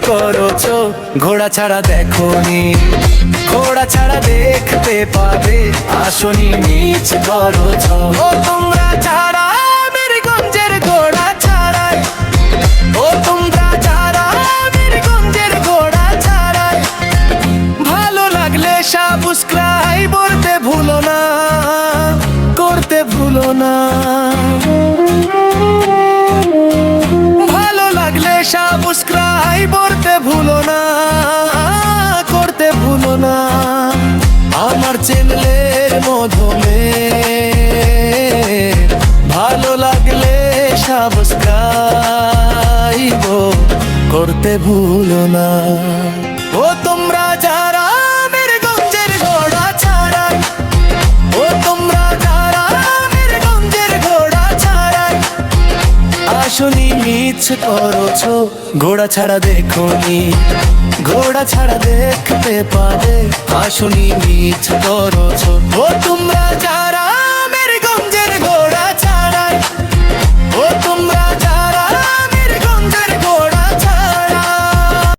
করেছো, ঘোড়া ছাড়া দেখোনি, ঘোড়া ছাড়া দেখতে পাবে, আসনি মিছ করেছো। ও তোমরা ছাড়া বীরগঞ্জের ঘোড়া ছাড়াই, ও তোমরা ছাড়া বীরগঞ্জের ঘোড়া ছাড়াই। ভালো লাগলে সাবস্ক্রাইব করতে ভুলো না, করতে ভুলো না। ভালো লাগলে সাবস্ক্রাইব করতে ভুলো না, করতে ভুলো না। আমার চ্যানেলের মাধ্যমে ভালো লাগলে সাবস্ক্রাইব করতে ভুলো না। ও তোমরা যারা বীরগঞ্জের ঘোড়া ছাড়াই, ও তোমরা যারা বীরগঞ্জের ঘোড়া ছাড়াই। আসনি মিছ করেছো, ঘোড়া ছাড়া দেখোনি, ঘোড়া ছাড়া দেখতে পাবে, আসনি মিছ করেছো। ও তোমরা